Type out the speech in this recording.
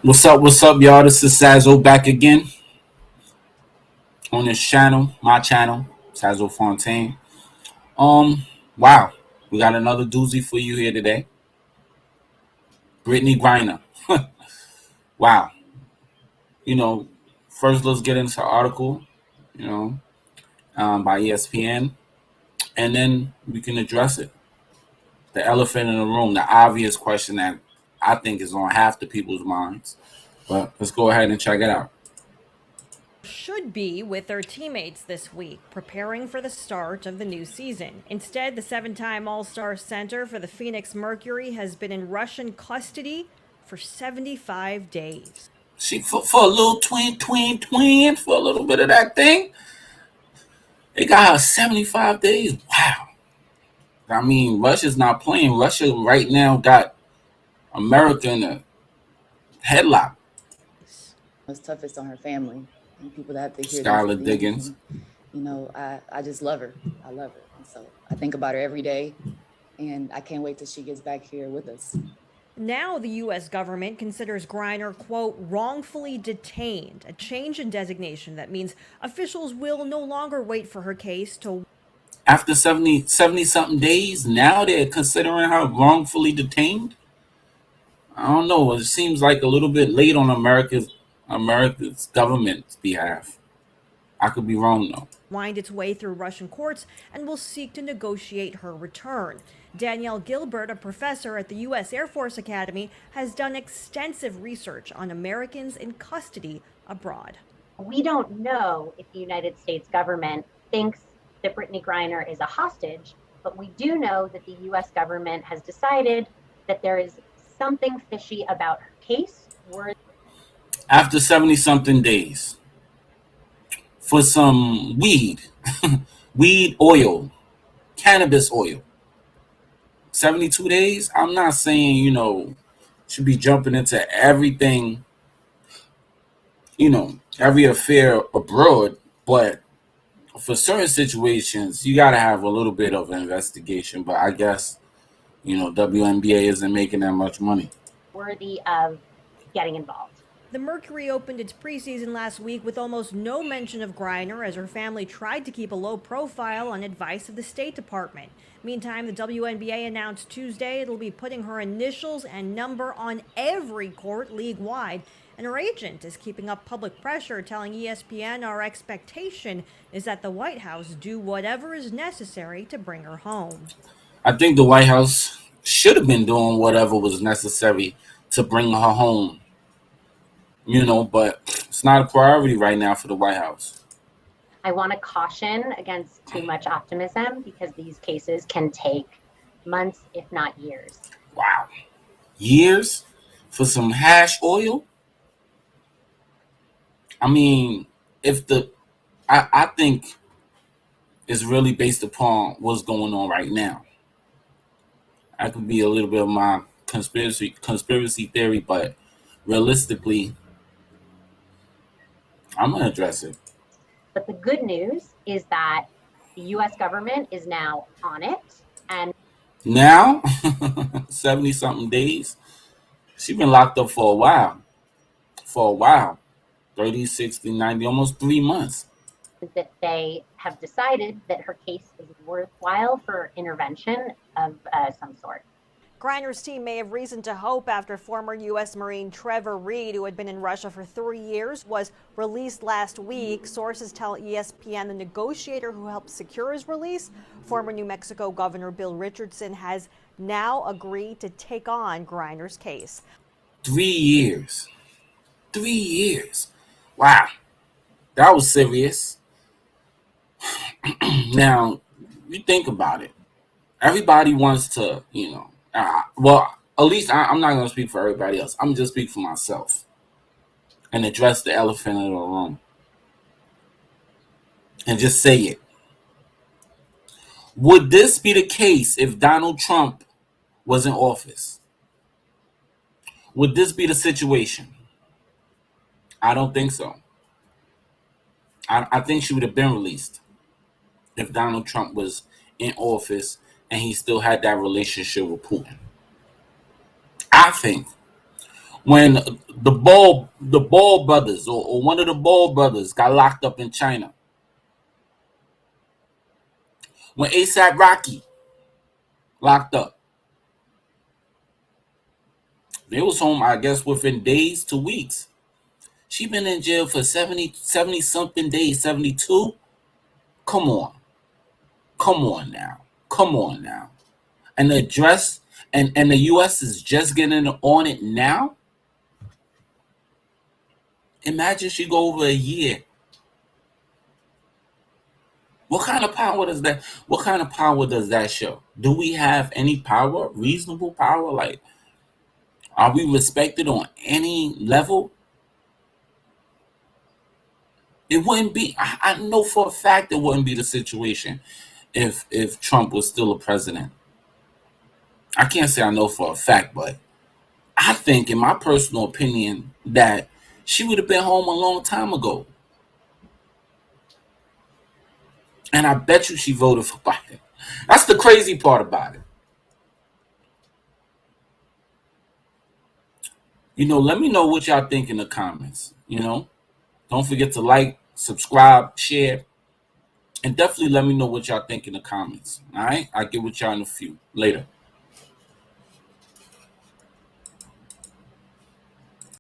What's up, y'all? This is SAZ-ONE back again on this channel, my channel, SAZ-ONE Fontaine. Um, wow, we got another doozy for you here today. Brittney Griner. Wow. You know, first let's get into the article, you know, by ESPN, and then we can address it. The elephant in the room, the obvious question that I think is on half the people's minds. But let's go ahead and check it out. Should be with their teammates this week, preparing for the start of the new season. Instead, the 7-time All-Star center for the Phoenix Mercury has been in Russian custody for 75 days. She for a little twin, for a little bit of that thing. They got her 75 days. Wow. I mean, Russia's not playing. Russia right now got America in a headlock. It's toughest on her family and people that have to hear Skylar these Diggins. things. And, I just love her. I love her. And so I think about her every day, and I can't wait till she gets back here with us. Now, the U.S. government considers Griner, quote, wrongfully detained, a change in designation that means officials will no longer wait for her case to. After 70 something days, now they're considering her wrongfully detained. I don't know. It seems like a little bit late on America's government's behalf. I could be wrong though. Wind its way through Russian courts and will seek to negotiate her return. Danielle Gilbert, a professor at the U.S. Air Force Academy, has done extensive research on Americans in custody abroad. We don't know if the United States government thinks that Brittney Griner is a hostage, but we do know that the U.S. government has decided that there is something fishy about her case. After 70 something days, for some weed, weed oil, cannabis oil. 72 days? I'm not saying, should be jumping into everything, every affair abroad, but for certain situations, you got to have a little bit of an investigation. But I guess, WNBA isn't making that much money. Worthy of getting involved. The Mercury opened its preseason last week with almost no mention of Griner as her family tried to keep a low profile on advice of the State Department. Meantime, the WNBA announced Tuesday it'll be putting her initials and number on every court league-wide, and her agent is keeping up public pressure, telling ESPN our expectation is that the White House do whatever is necessary to bring her home. I think the White House should have been doing whatever was necessary to bring her home. But it's not a priority right now for the White House. I want to caution against too much optimism because these cases can take months, if not years. Wow. Years for some hash oil? I mean, I think it's really based upon what's going on right now. That could be a little bit of my conspiracy theory, but realistically, I'm gonna address it. But the good news is that the U.S. government is now on it, and now 70 something days. She's been locked up for a while. 30, 60, 90, almost 3 months. That they have decided that her case is worthwhile for intervention of some sort. Griner's team may have reason to hope after former U.S. Marine Trevor Reed, who had been in Russia for 3 years, was released last week. Sources tell ESPN the negotiator who helped secure his release, former New Mexico Governor Bill Richardson, has now agreed to take on Griner's case. 3 years. 3 years. Wow. That was serious. Now, you think about it. Everybody wants to, at least I'm not going to speak for everybody else. I'm just speak for myself and address the elephant in the room and just say it. Would this be the case if Donald Trump was in office? Would this be the situation? I don't think so. I think she would have been released if Donald Trump was in office and he still had that relationship with Putin. I think When the Ball brothers or one of the Ball brothers got locked up in China. When ASAP Rocky locked up, they was home, I guess, within days to weeks. She been in jail for 70 something days, 72. Come on. Come on now. Come on now. And the address and the US is just getting on it now. Imagine she go over a year. What kind of power does that show? Do we have any power? Reasonable power? Like, are we respected on any level? It wouldn't be. I know for a fact it wouldn't be the situation if Trump was still a president. I can't say I know for a fact, but I think, in my personal opinion, that she would have been home a long time ago. And I bet you she voted for Biden. That's the crazy part about it. Let me know what y'all think in the comments. Don't forget to like, subscribe, share, and definitely let me know what y'all think in the comments. All right? I'll get with y'all in a few. Later.